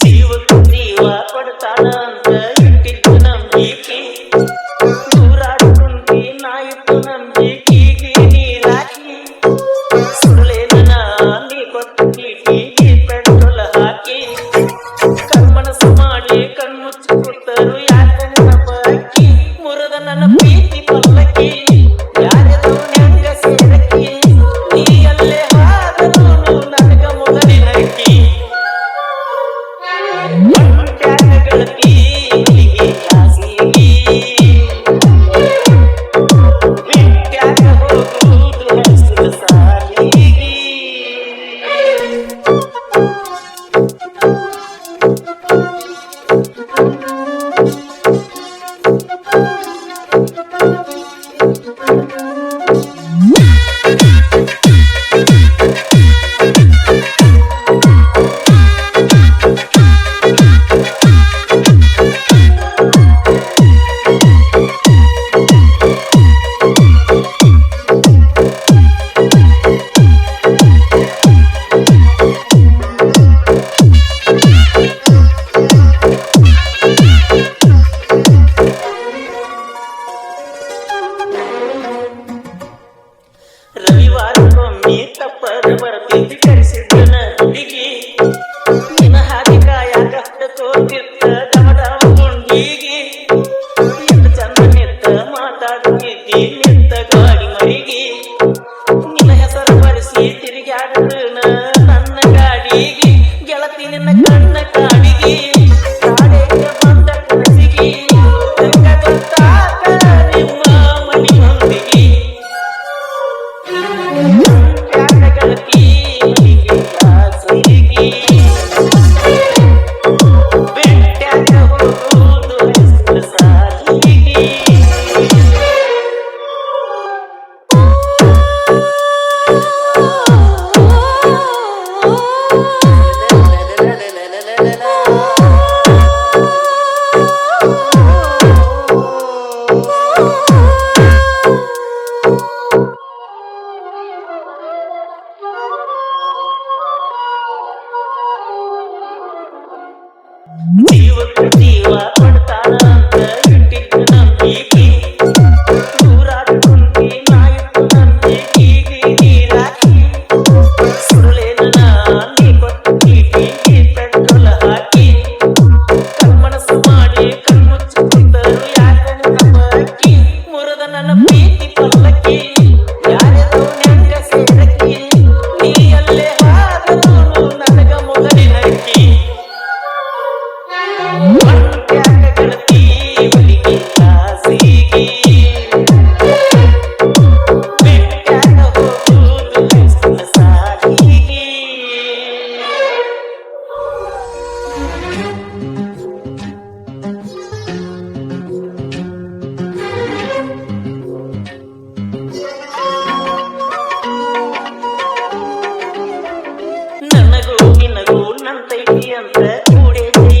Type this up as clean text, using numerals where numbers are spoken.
ಜೀವಕ್ಕೂ ಜೀವ ಕೊಡ್ತಾನ ಅಂತ ಇಟ್ಟಿದ್ದು ನಂಬಿಕೆ ನೂರಾರು ಕುಂತಿ ನಾಯಿತು ನಂಬಿಕೆಗೆ ನೀರಾಕಿ ಸುಳ್ಳೇನ ನೀ ಕೊಟ್ಟು ಚೀಟಿಗೆ ಪೆಟ್ರೋಲ್ ಹಾಕಿ ಕರ್ಮನಸು ಮಾಡಿ ಕಣ್ಮುಚ್ಚಿ ಕೂತರು ಯಾಕೆ ನೆನಪಾಕಿ ಮುರದ ನನ್ನ ಪ್ರೀತಿ ಪಲ್ಲಕ್ಕಿ ಯಾರದು ನೆಂಗ ಸೇರಕಿ ನೀ ಅಲ್ಲೇ ಹಾದರು ನನಗ ಮೊದಲಿನಕ್ಕಿ ಗೆಳತಿ ಹುಲಿಗೆ ಕಾಸಿಗೆ ಬಿಟ್ಟ್ಯಾಕ ಹೋಗುವುದು ಹಸಿರು ಸಾಲಿಗೆ ರವಿವಾರಕ್ಕೊಮ್ಮೆ ತಪ್ಪದ ಬರ್ತಿದ್ದ ಕರೆಸಿದ್ದನ ಹುಡುಗಿ ನಿನ್ನ ಹಾದಿ ಕಾಯಾಗ ತೋರ್ತಿತ್ತ ಡಮಡಮ ಗುಂಡಿಗೆ ಎಷ್ಟು ಚಂದ ನಿತ್ತ ಮಾತಾಡುತ್ತಿದ್ದಿ ನಿತ್ತ ಗಾಡಿ ಮರಿಗೆ ನಿನ್ನ ಹೆಸರು ಬರೆಸಿ ತಿರುಗಾಡನ ನನ್ನ ಗಾಡಿಗೆ ಗೆಳತಿ ನಿನ್ನ ಕಣ್ಣ ಕಾಡಿಗೆ ಕಾಡೆಗೆ ಬಂದ ಕನಸಿಗೆ ಗೊತ್ತಾಗ ನಿಮ್ಮ ಮನಿ ಮಂದಿಗೆ ಗೆಳತಿ ಹುಲಿಗೆ ಕಾಸಿಗೆ ಬಿಟ್ಟ್ಯಾಕ ಹೋಗುವುದು ಹಸಿರು ಸಾಲಿಗೆ ಜೀವಕ್ಕೂ ಜೀವ ಕೊಡ್ತಾನ ಅಂತ ಇಟ್ಟಿದ್ದು ನಂಬಿಕೆ ನೂರಾರು ಕುಂತಿ ನಾಯಿತು ನಂಬಿಕೆಗೆ ನೀರಾಕಿ ಸುಳ್ಳೇನ ನೀ ಕೊಟ್ಟು ಚೀಟಿಗೆ ಪೆಟ್ರೋಲ್ ಹಾಕಿ ಕರ್ಮನಸು ಮಾಡಿ ಕಣ್ಮುಚ್ಚಿ ಕೂತರು ಯಾಕೆ ನೆನಪಾಕಿ ಮುರದ ನನ್ನ ಪ್ರೀತಿ ಪಲ್ಲಕ್ಕಿ ಯಾರದು ನೆಂಗ ಸೇರಕಿ ನೀ ಅಲ್ಲೇ ಹಾದರು ನನಗ ಮೊದಲಿನಕ್ಕಿ ಗೆಳತಿ ಹುಲಿಗೆ ಕಾಸಿಗೆ ಬಿಟ್ಟ್ಯಾಕ ಹೋಗುವುದು ಹಸಿರು ಸಾಲಿಗೆ ನನಗೂ ನಿನಗೂ ನಂತೈತಿ ಅಂತ ಕೂಡೈತಿ